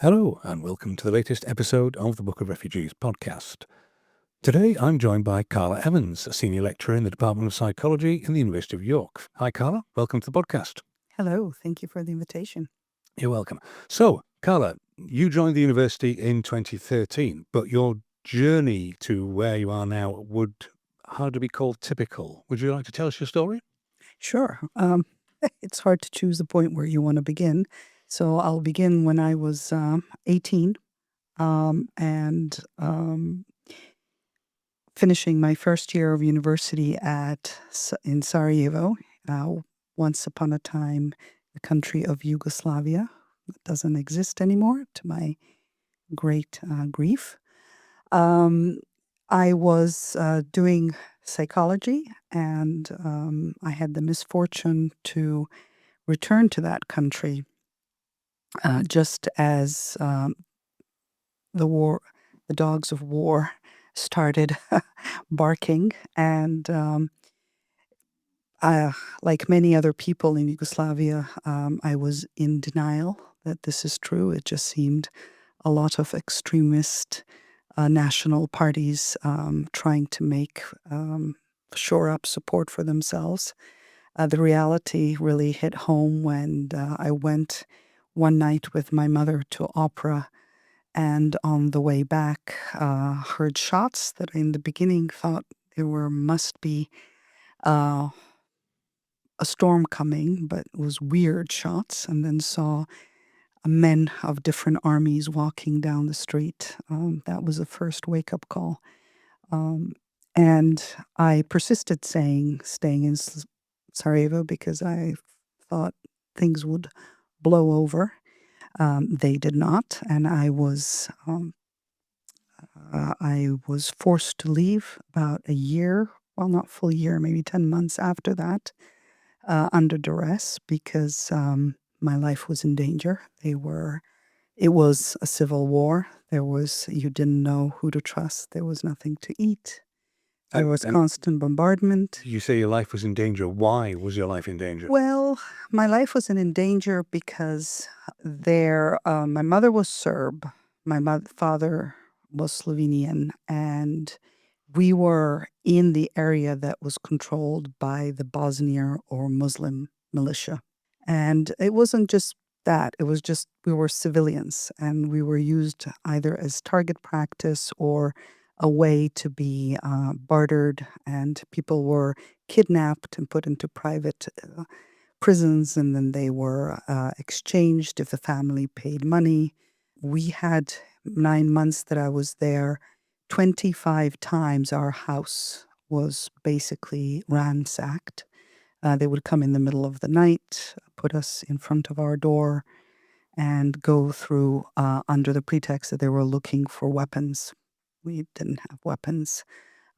Hello, and welcome to the latest episode of the Book of Refugees podcast. Today, I'm joined by Karla Evans, a senior lecturer in the Department of Psychology in the University of York. Hi, Karla. Welcome to the podcast. Hello, thank you for the invitation. You're welcome. So, Karla, you joined the university in 2013, but your journey to where you are now would hardly be called typical. Would you like to tell us your story? Sure. It's hard to choose the point where you want to begin. So I'll begin when I was 18 and finishing my first year of university in Sarajevo, uh, once upon a time the country of Yugoslavia. It doesn't exist anymore, to my great grief. Um, I was doing psychology, and I had the misfortune to return to that country just as the dogs of war started barking. And like many other people in Yugoslavia, I was in denial that this is true. It just seemed a lot of extremist national parties trying to shore up support for themselves. The reality really hit home when I went one night with my mother to opera, and on the way back, heard shots that I in the beginning thought must be uh, a storm coming, but it was weird shots, and then saw men of different armies walking down the street. That was the first wake up call. Um, and I persisted staying in Sarajevo because I thought things would blow over. They did not, and I was forced to leave about a year, well, not full year, maybe 10 months after that, under duress because my life was in danger. It was a civil war. You didn't know who to trust. There was nothing to eat. There was And constant bombardment. you say your life was in danger. Why was your life in danger? Well, my life wasn't in danger because my mother was Serb, father was Slovenian, and we were in the area that was controlled by the Bosnian or Muslim militia. And it wasn't just that, it was just we were civilians and we were used either as target practice or a way to be bartered, and people were kidnapped and put into private prisons, and then they were exchanged if the family paid money. We had 9 months that I was there. 25 times our house was basically ransacked. They would come in the middle of the night, put us in front of our door, and go through under the pretext that they were looking for weapons. We didn't have weapons.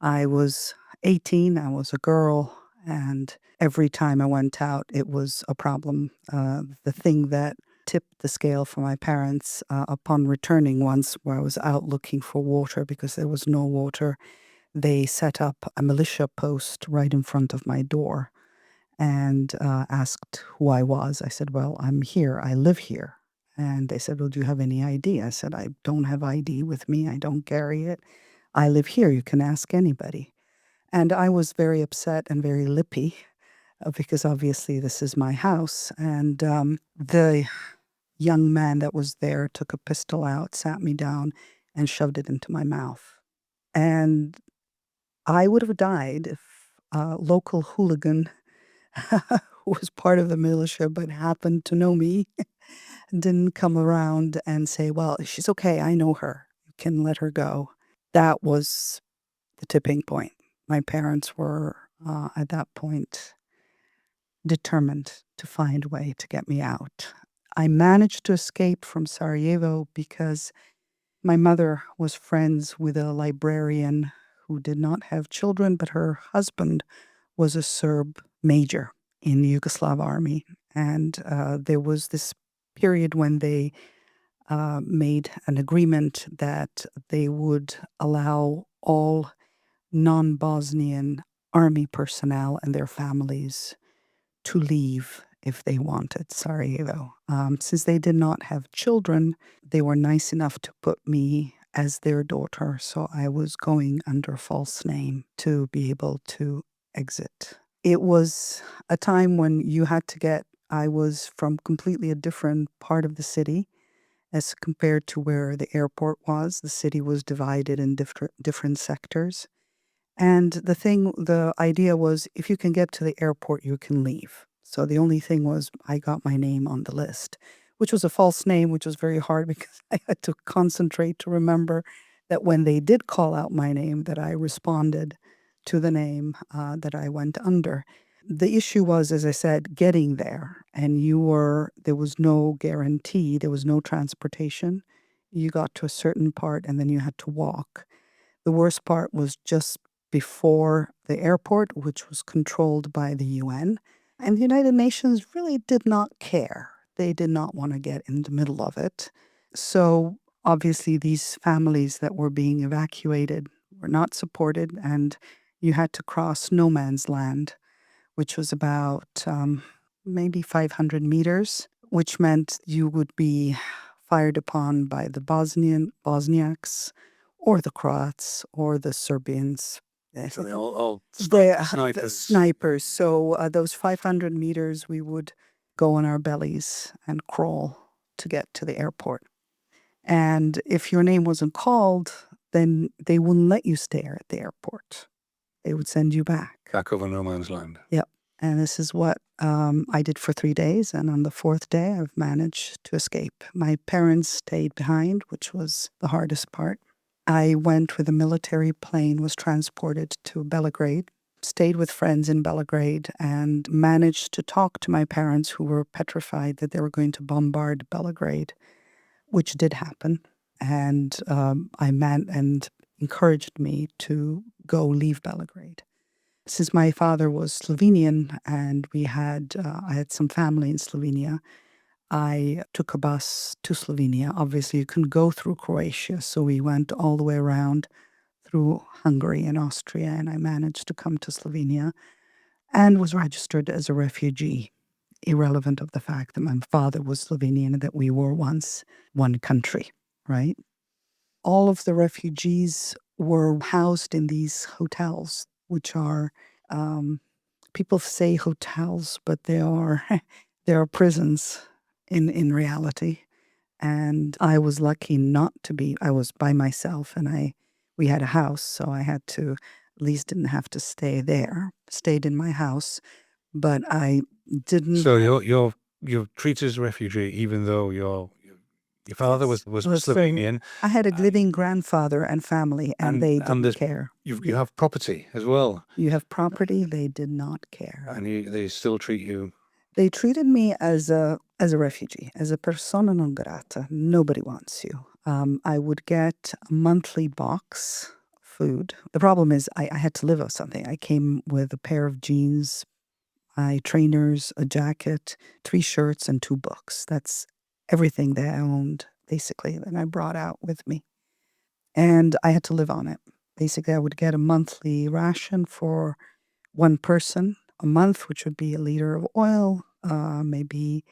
I was 18, I was a girl, and every time I went out, it was a problem. The thing that tipped the scale for my parents upon returning once, where I was out looking for water because there was no water, they set up a militia post right in front of my door and asked who I was. I said, well, I'm here. I live here. And they said, well, do you have any ID? I said, I don't have ID with me. I don't carry it. I live here. You can ask anybody. And I was very upset and very lippy because obviously this is my house. And the young man that was there took a pistol out, sat me down, and shoved it into my mouth. And I would have died if a local hooligan who was part of the militia but happened to know me didn't come around and say, well, she's okay. I know her. You can let her go. That was the tipping point. My parents were at that point determined to find a way to get me out. I managed to escape from Sarajevo because my mother was friends with a librarian who did not have children, but her husband was a Serb major in the Yugoslav army. And there was this period when they made an agreement that they would allow all non-Bosnian army personnel and their families to leave if they wanted Sarajevo. Since they did not have children, they were nice enough to put me as their daughter, so I was going under a false name to be able to exit. It was a time when you had to get, I was from completely a different part of the city as compared to where the airport was. The city was divided in different sectors. And the idea was if you can get to the airport, you can leave. So the only thing was I got my name on the list, which was a false name, which was very hard because I had to concentrate to remember that when they did call out my name, that I responded to the name that I went under. The issue was, as I said, getting there, and there was no guarantee, there was no transportation. You got to a certain part and then you had to walk. The worst part was just before the airport, which was controlled by the UN. And the United Nations really did not care. They did not want to get in the middle of it. So obviously, these families that were being evacuated were not supported, and you had to cross no man's land, which was about maybe 500 meters, which meant you would be fired upon by the Bosniaks or the Croats or the Serbians. So they all The snipers. snipers. So those 500 meters, we would go on our bellies and crawl to get to the airport. And if your name wasn't called, then they wouldn't let you stay at the airport. They would send you back. Back over no man's land. Yep. And this is what I did for 3 days. And on the 4th day, I've managed to escape. My parents stayed behind, which was the hardest part. I went with a military plane, was transported to Belgrade, stayed with friends in Belgrade, and managed to talk to my parents who were petrified that they were going to bombard Belgrade, which did happen. And and encouraged me to leave Belgrade. Since my father was Slovenian and I had some family in Slovenia, I took a bus to Slovenia. Obviously, you couldn't go through Croatia, so we went all the way around through Hungary and Austria, and I managed to come to Slovenia and was registered as a refugee, irrelevant of the fact that my father was Slovenian and that we were once one country, right? All of the refugees were housed in these hotels, which are, people say hotels, but they are prisons in reality. And I was lucky not to be. I was by myself, and we had a house, so I had to at least didn't have to stay there. Stayed in my house, but I didn't. So you're treated as a refugee, even though your father was Slovenian. I had a living grandfather and family, and they didn't care. You have property as well. You have property. They did not care. And they still treat you. They treated me as a refugee, as a persona non grata. Nobody wants you. I would get a monthly box food. The problem is I had to live off something. I came with a pair of jeans, my trainers, a jacket, 3 shirts, and 2 books. That's everything that I owned, basically, that I brought out with me. And I had to live on it. Basically, I would get a monthly ration for one person a month, which would be a liter of oil, maybe,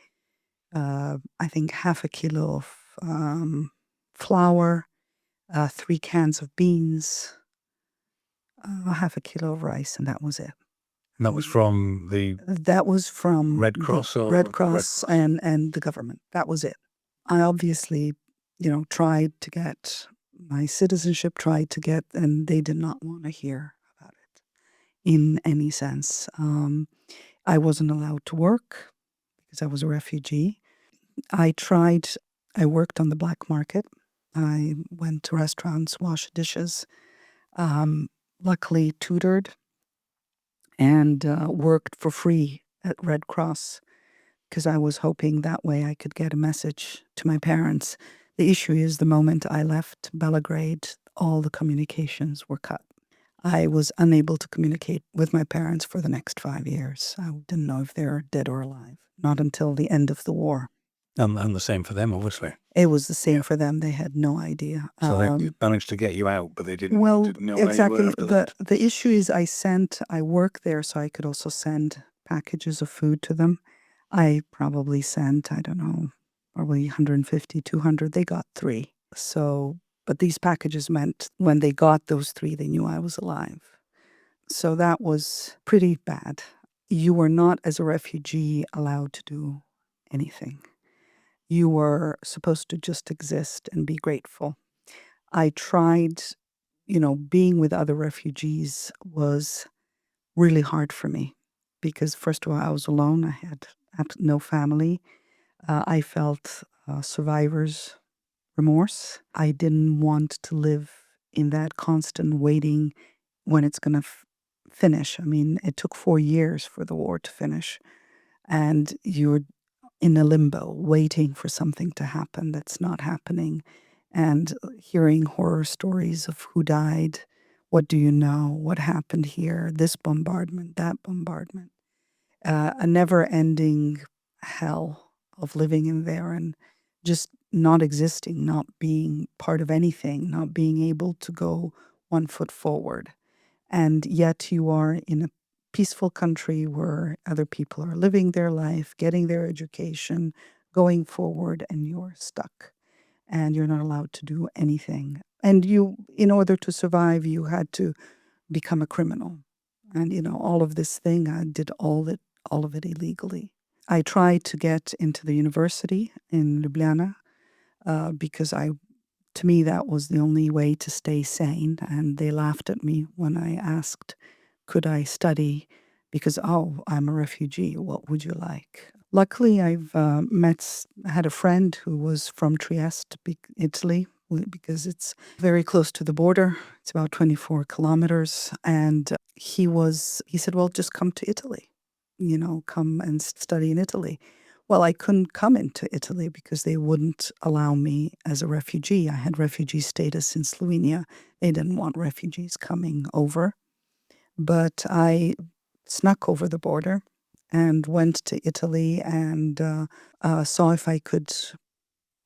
I think, half a kilo of flour, 3 cans of beans, half a kilo of rice, and that was it. And that was from the Red Cross or Red Cross and the government. That was it. I obviously, tried to get my citizenship, and they did not want to hear about it in any sense. I wasn't allowed to work because I was a refugee. I worked on the black market. I went to restaurants, washed dishes, luckily tutored, and worked for free at Red Cross because I was hoping that way I could get a message to my parents. The issue is the moment I left Belgrade, all the communications were cut. I was unable to communicate with my parents for the next 5 years. I didn't know if they were dead or alive, not until the end of the war. And the same for them, obviously. It was the same for them. They had no idea. So they managed to get you out, but they didn't know exactly. where you were after that. The issue is I worked there so I could also send packages of food to them. I probably sent, I don't know, probably 150, 200. They got 3. So, but these packages meant when they got those 3, they knew I was alive. So that was pretty bad. You were not, as a refugee, allowed to do anything. You were supposed to just exist and be grateful. I tried, being with other refugees was really hard for me because, first of all, I was alone. I had no family. I felt survivor's remorse. I didn't want to live in that constant waiting when it's going to finish. I mean, it took 4 years for the war to finish, and you're in a limbo waiting for something to happen that's not happening, and hearing horror stories of who died, what do you know, what happened here, this bombardment, that bombardment, a never-ending hell of living in there and just not existing, not being part of anything, not being able to go 1 foot forward. And yet you are in a peaceful country where other people are living their life, getting their education, going forward, and you're stuck. And you're not allowed to do anything. And you, in order to survive, you had to become a criminal. And, all of this thing, I did all of it illegally. I tried to get into the university in Ljubljana because to me, that was the only way to stay sane. And they laughed at me when I asked, could I study? Because, oh, I'm a refugee. What would you like? Luckily, I've had a friend who was from Trieste, Italy, because it's very close to the border. It's about 24 kilometers. And he said, well, just come to Italy, come and study in Italy. Well, I couldn't come into Italy because they wouldn't allow me as a refugee. I had refugee status in Slovenia. They didn't want refugees coming over. But I snuck over the border and went to Italy and saw if I could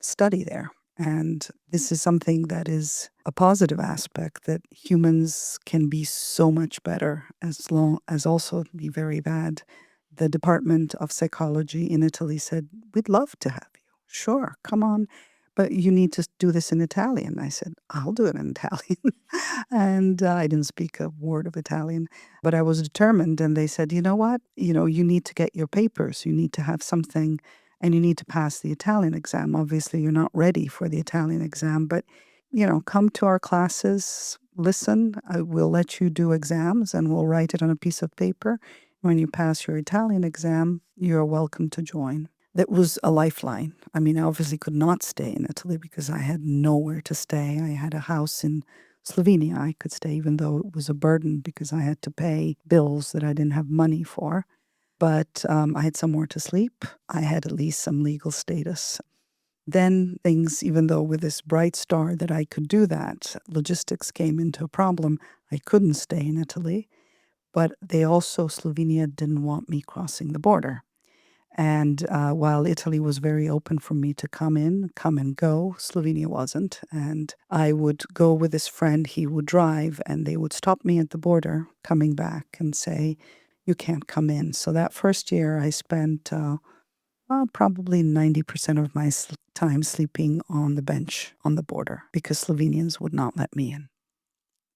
study there. And this is something that is a positive aspect, that humans can be so much better as long as also be very bad. The Department of Psychology in Italy said, we'd love to have you. Sure, come on. But you need to do this in Italian. I said, I'll do it in Italian. And I didn't speak a word of Italian, but I was determined. And they said, you know what? You need to get your papers. You need to have something, and you need to pass the Italian exam. Obviously, you're not ready for the Italian exam, but, come to our classes, listen. We'll let you do exams, and we'll write it on a piece of paper. When you pass your Italian exam, you're welcome to join. That was a lifeline. I mean, I obviously could not stay in Italy because I had nowhere to stay. I had a house in Slovenia I could stay, even though it was a burden because I had to pay bills that I didn't have money for. But I had somewhere to sleep. I had at least some legal status. Then things, even though with this bright star that I could do that, logistics came into a problem. I couldn't stay in Italy. But Slovenia didn't want me crossing the border. And while Italy was very open for me to come and go, Slovenia wasn't. And I would go with this friend, he would drive, and they would stop me at the border coming back and say, you can't come in. So that first year I spent probably 90% of my time sleeping on the bench on the border because Slovenians would not let me in.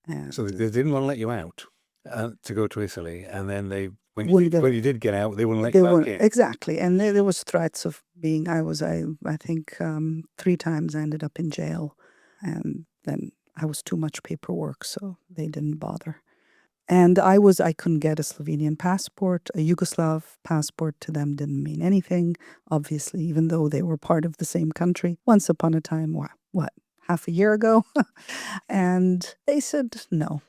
And So they didn't want to let you out to go to Italy, and then when wouldn't you did get out, they wouldn't let They you back weren't in. exactly, and there was threats of being. I think 3 times I ended up in jail, and then I was too much paperwork, so they didn't bother. And I couldn't get a Slovenian passport. A Yugoslav passport to them didn't mean anything, obviously, even though they were part of the same country. Once upon a time, what, half a year ago? And they said no,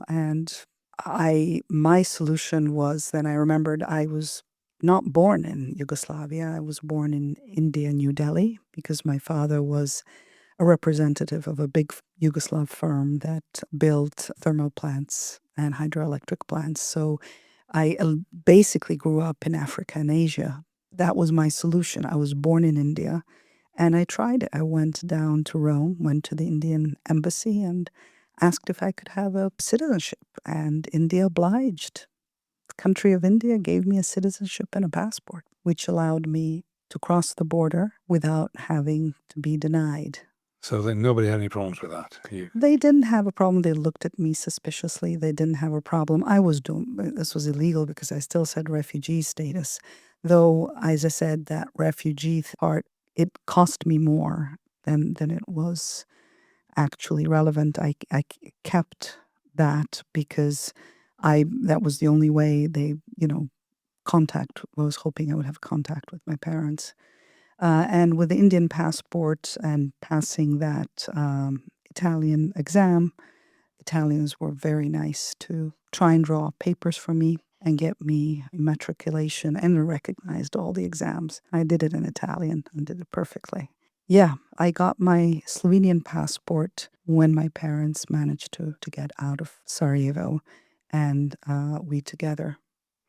and my solution was, then I remembered I was not born in Yugoslavia. I was born in India, New Delhi, because my father was a representative of a big Yugoslav firm that built thermal plants and hydroelectric plants. So I basically grew up in Africa and Asia. That was my solution. I was born in India and I tried it. I went down to Rome, went to the Indian embassy and asked if I could have a citizenship. And India obliged. The country of India gave me a citizenship and a passport which allowed me to cross the border without having to be denied. So then nobody had any problems with that. They didn't have a problem. They looked at me suspiciously. They didn't have a problem. This was illegal because I still said refugee status. Though, as I said, that refugee part, it cost me more than it was actually relevant. I kept that because that was the only way they, contact. I was hoping I would have contact with my parents. And with the Indian passport and passing that Italian exam, Italians were very nice to try and draw up papers for me and get me immatriculation and recognized all the exams. I did it in Italian and did it perfectly. Yeah, I got my Slovenian passport when my parents managed to get out of Sarajevo, and we together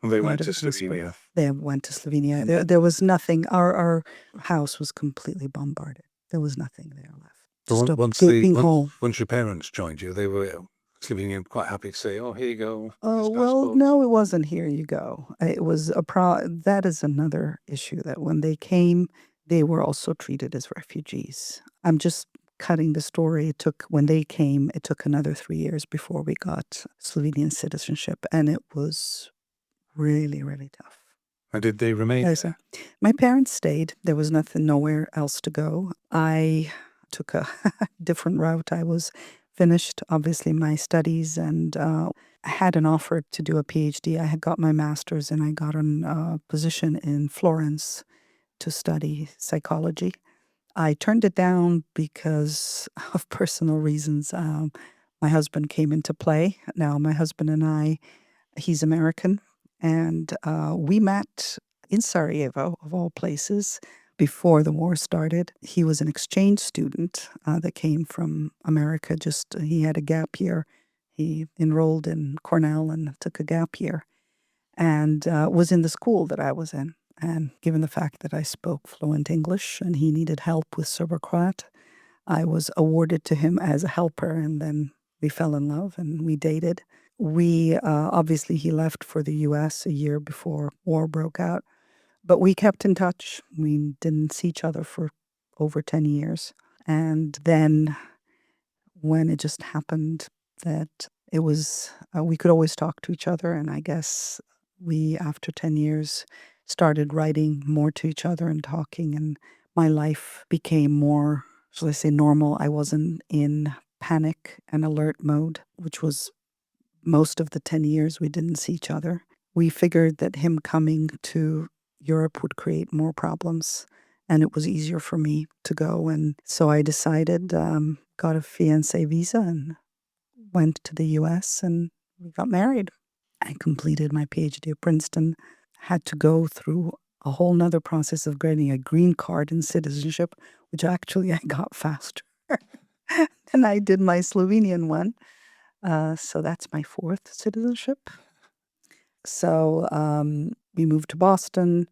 They went out to of Lisbon. Slovenia. They went to Slovenia. There was nothing. Our house was completely bombarded. There was nothing there left. Just a gaping hole. Once your parents joined you, they were Slovenian quite happy to say, "Oh, here you go." Oh, this well, passport." no, it wasn't here you go. It was that is another issue, that when they came, they were also treated as refugees. I'm just cutting the story. When they came, it took another 3 years before we got Slovenian citizenship, and it was really, really tough. And did they remain there? My parents stayed. There was nowhere else to go. I took a different route. I was finished, obviously, my studies, and I had an offer to do a PhD. I had got my master's, and I got a position in Florence to study psychology. I turned it down because of personal reasons. My husband came into play. Now, my husband and I, he's American, and we met in Sarajevo, of all places, before the war started. He was an exchange student that came from America. He had a gap year. He enrolled in Cornell and took a gap year, and was in the school that I was in. And given the fact that I spoke fluent English and he needed help with Serbo-Croat, I was awarded to him as a helper, and then we fell in love and we dated. Obviously, he left for the US a year before war broke out, but we kept in touch. We didn't see each other for over 10 years. And then when it just happened that it was, we could always talk to each other. And I guess we, after 10 years, started writing more to each other and talking. And my life became more, shall I say, normal. I wasn't in panic and alert mode, which was most of the 10 years we didn't see each other. We figured that him coming to Europe would create more problems, and it was easier for me to go. And so I decided, got a fiancé visa and went to the US, and we got married. I completed my PhD at Princeton, had to go through a whole nother process of getting a green card and citizenship, which actually I got faster than I did my Slovenian one. So that's my 4th citizenship. So we moved to Boston.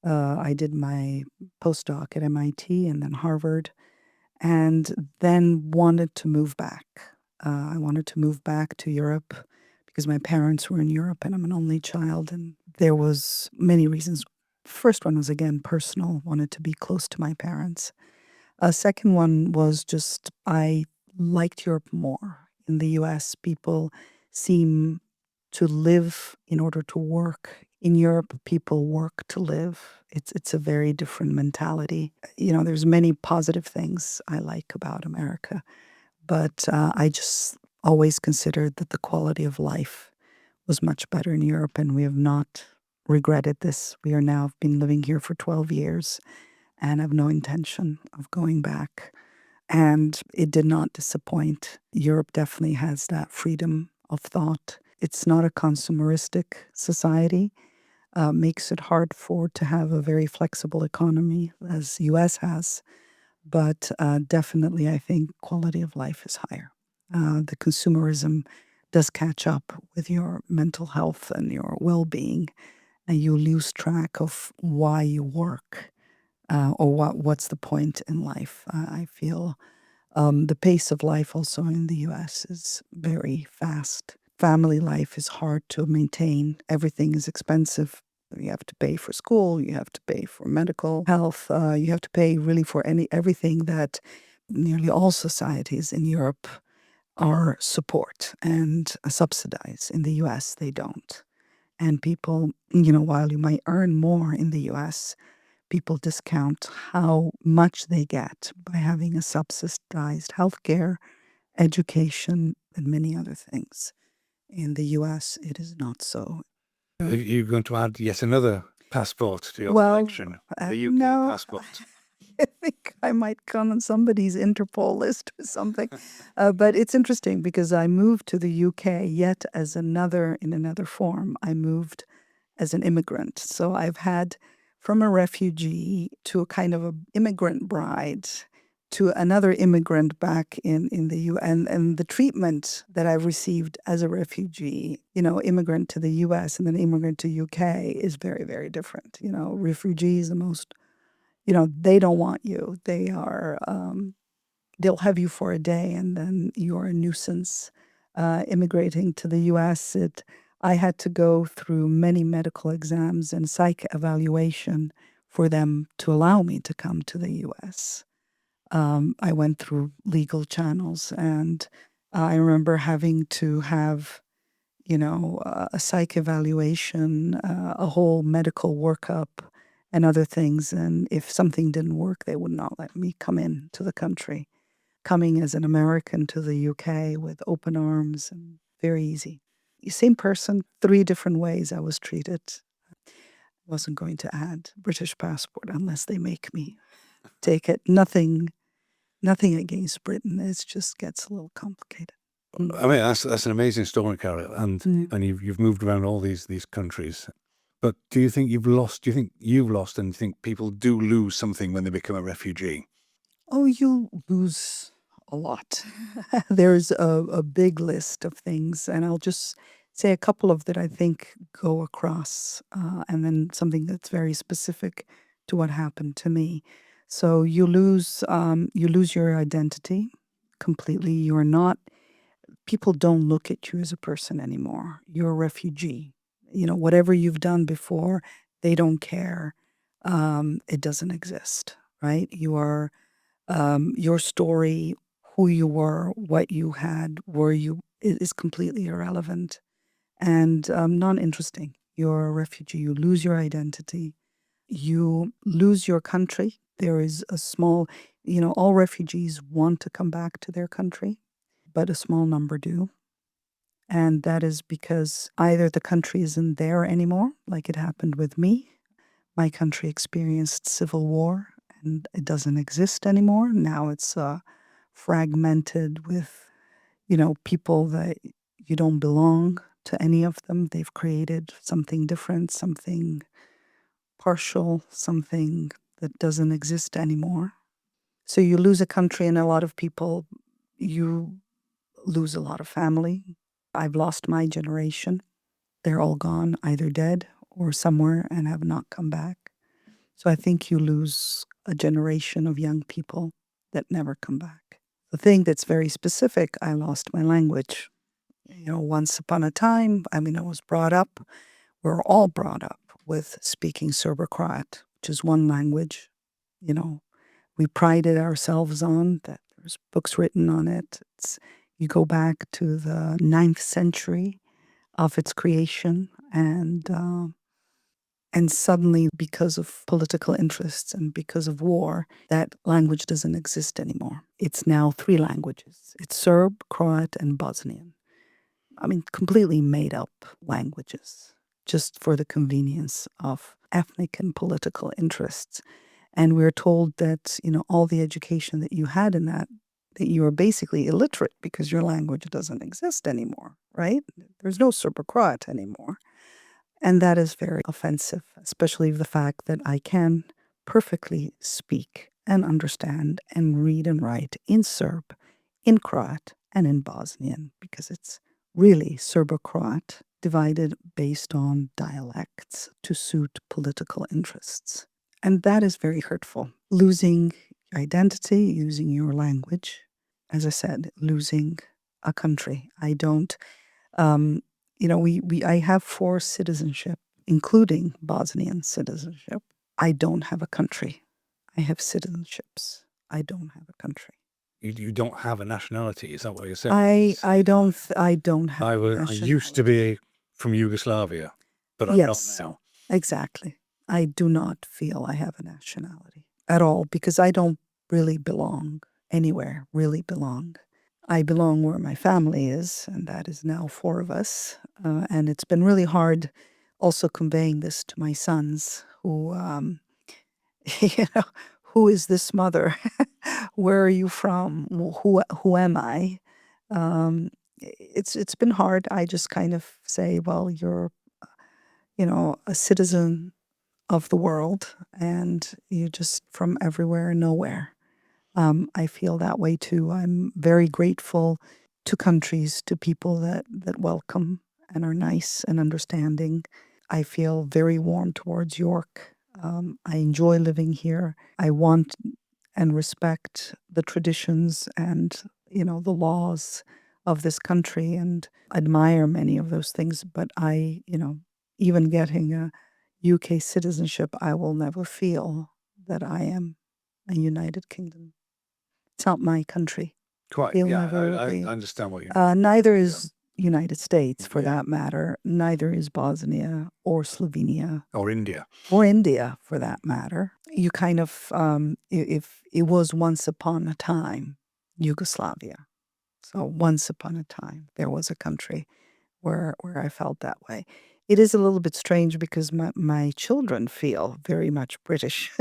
I did my postdoc at MIT and then Harvard, and then wanted to move back. I wanted to move back to Europe because my parents were in Europe and I'm an only child, and there was many reasons. First one was, again, personal, wanted to be close to my parents. A second one was just I liked Europe more. In the US, people seem to live in order to work. In Europe, people work to live. It's a very different mentality. There's many positive things I like about America, but I just always considered that the quality of life was much better in Europe, and we have not regretted this. We are now been living here for 12 years and have no intention of going back. And it did not disappoint. Europe definitely has that freedom of thought. It's not a consumeristic society. Makes it hard to have a very flexible economy, as US has. But definitely, I think quality of life is higher. The consumerism does catch up with your mental health and your well-being, and you lose track of why you work, or what's the point in life. I feel the pace of life also in the US is very fast. Family life is hard to maintain. Everything is expensive. You have to pay for school, you have to pay for medical health, you have to pay really for everything that nearly all societies in Europe are support and subsidize. In the US, they don't. And people, while you might earn more in the US, people discount how much they get by having a subsidized healthcare, education, and many other things. In the US, it is not so. You're going to add yet another passport to your Well, collection, the UK no, passport. I think I might come on somebody's Interpol list or something. But it's interesting because I moved to the UK yet in another form. I moved as an immigrant. So I've had from a refugee to a kind of an immigrant bride to another immigrant back in the U. And the treatment that I've received as a refugee, immigrant to the US and then immigrant to UK is very, very different. Refugees, the most, they don't want you. They'll have you for a day and then you're a nuisance. Immigrating to the US, I had to go through many medical exams and psych evaluation for them to allow me to come to the US. I went through legal channels and I remember having to have, a psych evaluation, a whole medical workup and other things. And if something didn't work, they would not let me come in to the country. Coming as an American to the UK with open arms and very easy. Same person, 3 different ways I was treated. Wasn't going to add British passport unless they make me take it. Nothing against Britain. It just gets a little complicated. I mean, that's an amazing story, Carol, and you've moved around all these countries. But do you think you've lost, and do you think people do lose something when they become a refugee? Oh, you lose a lot. There's a big list of things, and I'll just say a couple of that I think go across, and then something that's very specific to what happened to me. So you lose your identity completely. You're not. People don't look at you as a person anymore. You're a refugee. Whatever you've done before, they don't care. It doesn't exist, right? Your story, who you were, what you had, were you is completely irrelevant and not interesting. You're a refugee. You lose your identity. You lose your country. There is a small, all refugees want to come back to their country, but a small number do. And that is because either the country isn't there anymore, like it happened with me. My country experienced civil war and it doesn't exist anymore. Now it's fragmented with, people that you don't belong to any of them. They've created something different, something partial, something that doesn't exist anymore. So you lose a country, and a lot of people, you lose a lot of family. I've lost my generation. They're all gone, either dead or somewhere, and have not come back. So I think you lose a generation of young people that never come back. The thing that's very specific, I lost my language. Once upon a time, I was brought up, we're all brought up with speaking Serbo-Croat, which is one language. We prided ourselves on that. There's books written on it. You go back to the 9th century of its creation, and suddenly, because of political interests and because of war, that language doesn't exist anymore. It's now 3 languages. It's Serb, Croat, and Bosnian. Completely made up languages, just for the convenience of ethnic and political interests. And we're told that, all the education that you had in that you are basically illiterate because your language doesn't exist anymore, right? There's no Serbo-Croat anymore. And that is very offensive, especially the fact that I can perfectly speak and understand and read and write in Serb, in Croat, and in Bosnian, because it's really Serbo-Croat divided based on dialects to suit political interests. And that is very hurtful. Losing your identity, losing your language, as I said, losing a country. I don't, I have 4 citizenship. including Bosnian citizenship. I don't have a country. I have citizenships. I don't have a country. You don't have a nationality. Is that what you're saying? I don't have a I used to nationality. be from Yugoslavia, but I'm not Yes, now. exactly. I do not feel I have a nationality at all because I don't really belong anywhere, really belong. I belong where my family is, and that is now four of us. And it's been really hard also conveying this to my sons who, you know, who is this mother? Where are you from? Who am I? It's been hard. I just kind of say, well, you're, a citizen of the world, and you're just from everywhere and nowhere. I feel that way too. I'm very grateful to countries, to people that welcome and are nice and understanding. I feel very warm towards York. I enjoy living here. I want and respect the traditions and the laws of this country and admire many of those things. But even getting a UK citizenship, I will never feel that I am a United Kingdom. It's not my country. Quite. It'll Yeah, never I be. understand what you Neither mean. is United States, for Yeah. that matter. Neither is Bosnia or Slovenia Or India. or India, for that matter. You kind of, if it was once upon a time, Yugoslavia. So once upon a time, there was a country where I felt that way. It is a little bit strange because my children feel very much British.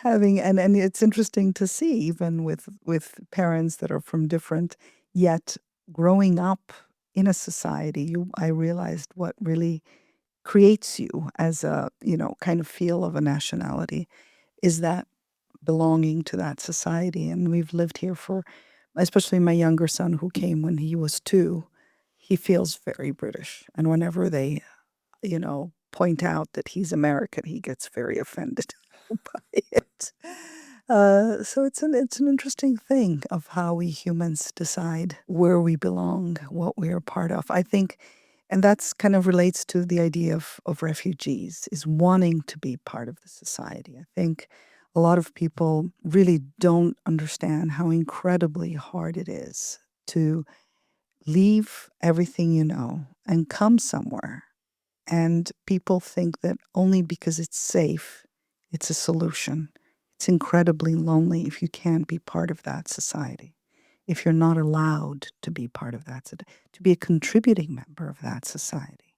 And it's interesting to see, even with parents that are from different, yet growing up in a society, I realized what really creates you as a, kind of feel of a nationality is that belonging to that society. And we've lived here for, especially my younger son who came when he was 2, he feels very British. And whenever they, point out that he's American, he gets very offended by it. So it's an interesting thing of how we humans decide where we belong, what we are part of. I think, and that's kind of relates to the idea of refugees, is wanting to be part of the society. I think a lot of people really don't understand how incredibly hard it is to leave everything you know and come somewhere. And people think that only because it's safe, it's a solution. It's incredibly lonely if you can't be part of that society, if you're not allowed to be part of that, to be a contributing member of that society.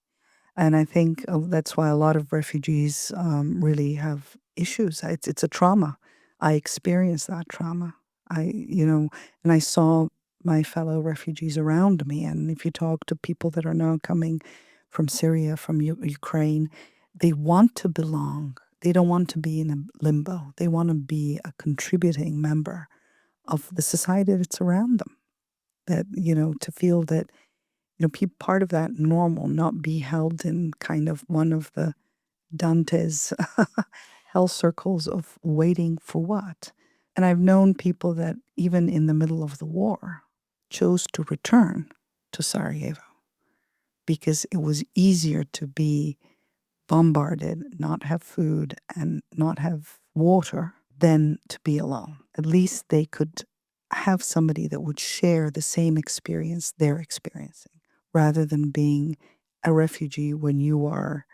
And I think that's why a lot of refugees really have issues. It's a trauma. I experienced that trauma. And I saw my fellow refugees around me. And if you talk to people that are now coming from Syria, from Ukraine, they want to belong. They don't want to be in a limbo. They want to be a contributing member of the society that's around them. That, to feel that part of that normal, not be held in kind of one of the Dante's hell circles of waiting for what. And I've known people that even in the middle of the war chose to return to Sarajevo because it was easier to be bombarded, not have food, and not have water than to be alone. At least they could have somebody that would share the same experience they're experiencing rather than being a refugee when you are,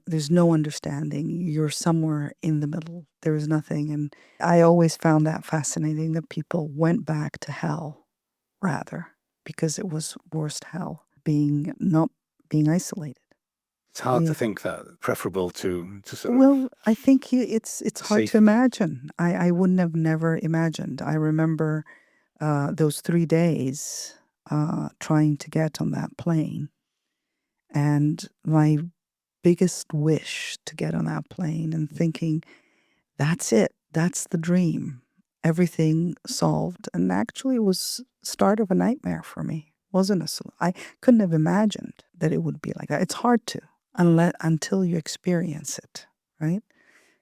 there's no understanding. You're somewhere in the middle. There is nothing. And I always found that fascinating that people went back to hell rather because it was worst hell not being isolated. It's hard to Yeah. think that preferable to sort of Well, I think it's hard to safety. imagine. I wouldn't have never imagined. I remember those 3 days trying to get on that plane, and my biggest wish to get on that plane and thinking, that's it. That's the dream. Everything solved. And actually it was start of a nightmare for me. Wasn't I couldn't have imagined that it would be like that. It's hard to until you experience it, right?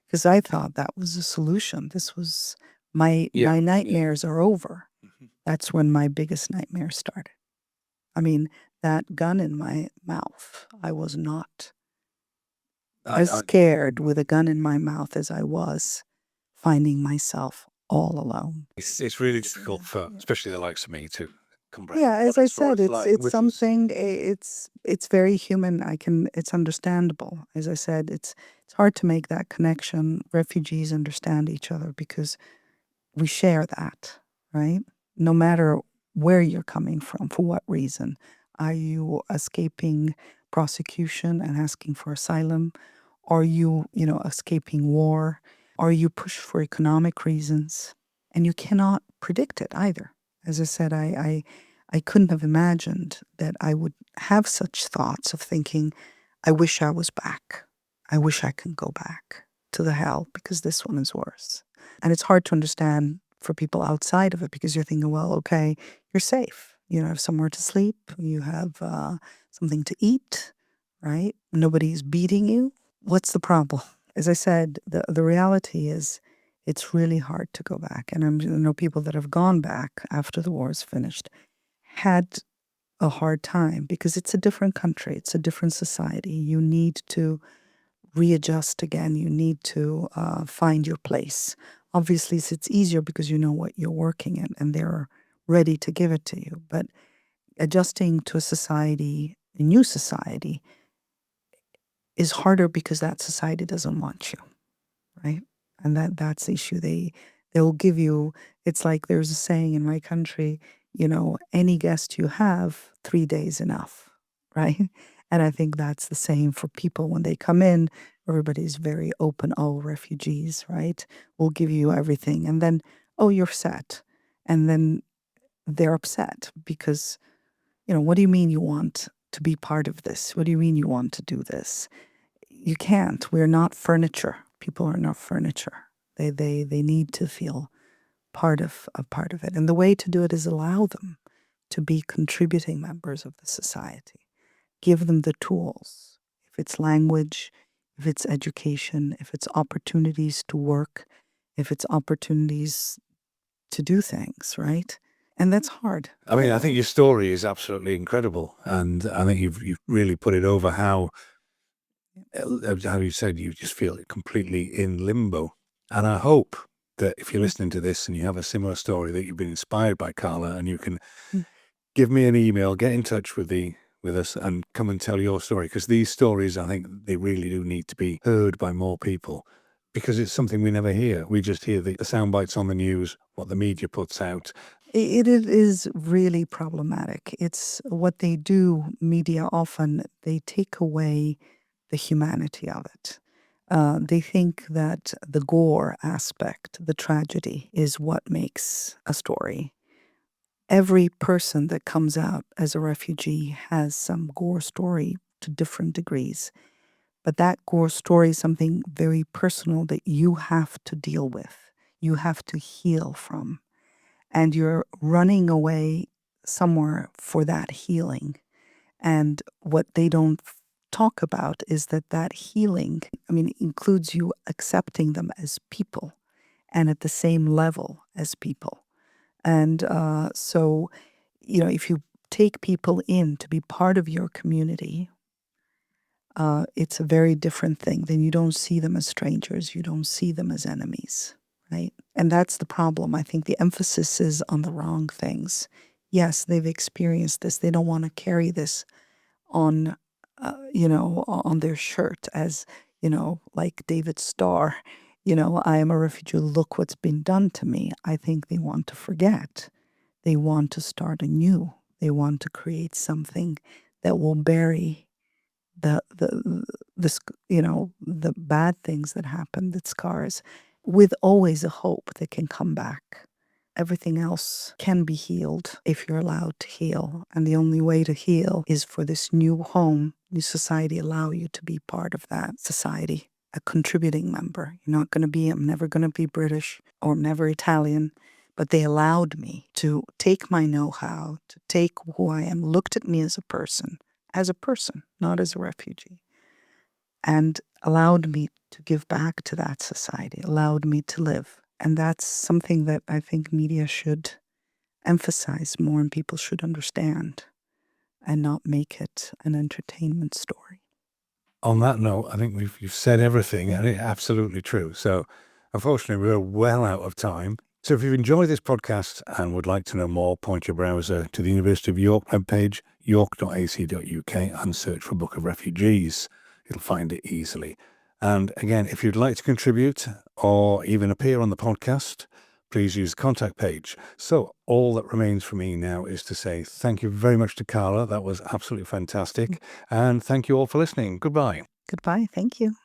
Because I thought that was a solution. This was my Yeah, yeah. nightmares are over. Mhm. That's when my biggest nightmare started. I mean, that gun in my mouth. I was not I, as I, scared with a gun in my mouth as I was finding myself all alone. it's really difficult Yeah, for, yeah. especially the likes of me, to comprehend Yeah, as what I it's said, it's like, it's which is, something it's very human. It's understandable. As I said, it's hard to make that connection. Refugees understand each other because we share that, right? No matter where you're coming from, for what reason. Are you escaping prosecution and asking for asylum? Are you, escaping war? Are you pushed for economic reasons? And you cannot predict it either. As I said, I couldn't have imagined that I would have such thoughts of thinking, I wish I was back. I wish I could go back to the hell because this one is worse. And it's hard to understand for people outside of it because you're thinking, well, okay, you're safe. You have somewhere to sleep. You have something to eat, right? Nobody's beating you. What's the problem? As I said, the reality is it's really hard to go back. And I know people that have gone back after the war is finished had a hard time because it's a different country, it's a different society. You need to readjust again. You need to find your place. Obviously, it's easier because you know what you're working in and they're ready to give it to you. But adjusting to a society, a new society, is harder because that society doesn't want you, right? And that's the issue. They'll give you. It's like there's a saying in my country. Any guest you have, 3 days enough, right? And I think that's the same for people when they come in. Everybody's very open. Oh, refugees, right? We'll give you everything, and then oh, you're set, and then they're upset because what do you mean you want to be part of this? What do you mean you want to do this? You can't. We're not furniture. People are not furniture. They need to feel part of it. And the way to do it is allow them to be contributing members of the society. Give them the tools. If it's language, if it's education, if it's opportunities to work, if it's opportunities to do things, right? And that's hard. I mean, I think your story is absolutely incredible, and I think you've really put it over how you said you just feel completely in limbo. And I hope that if you're Mm, listening to this and you have a similar story, that you've been inspired by Karla, and you can mm. give me an email, get in touch with us, and come and tell your story. Because these stories, I think, they really do need to be heard by more people, because it's something we never hear. We just hear the sound bites on the news, what the media puts out. It is really problematic. It's what they do, media often, they take away the humanity of it. They think that the gore aspect, the tragedy, is what makes a story. Every person that comes out as a refugee has some gore story to different degrees. But that gore story is something very personal that you have to deal with, you have to heal from. And you're running away somewhere for that healing. And what they don't talk about is that healing, I mean, includes you accepting them as people and at the same level as people. And so, if you take people in to be part of your community, it's a very different thing. Then you don't see them as strangers. You don't see them as enemies, right? And that's the problem. I think the emphasis is on the wrong things. Yes, they've experienced this. They don't want to carry this on, on their shirt as, like David's star. I am a refugee. Look what's been done to me. I think they want to forget. They want to start anew. They want to create something that will bury the the bad things that happen, the scars, with always a hope that can come back. Everything else can be healed if you're allowed to heal. And the only way to heal is for this new home, new society, allow you to be part of that society, a contributing member. I'm never going to be British or I'm never Italian, but they allowed me to take my know how, to take who I am, looked at me as a person, not as a refugee, and allowed me to give back to that society, allowed me to live. And that's something that I think media should emphasize more and people should understand. and not make it an entertainment story. On that note, I think you've said everything, and it's absolutely true. So, unfortunately, we're well out of time. So, if you've enjoyed this podcast and would like to know more, point your browser to the University of York webpage, york.ac.uk, and search for Book of Refugees. You'll find it easily. And again, if you'd like to contribute or even appear on the podcast, please use the contact page. So all that remains for me now is to say thank you very much to Karla. That was absolutely fantastic. And thank you all for listening. Goodbye. Goodbye. Thank you.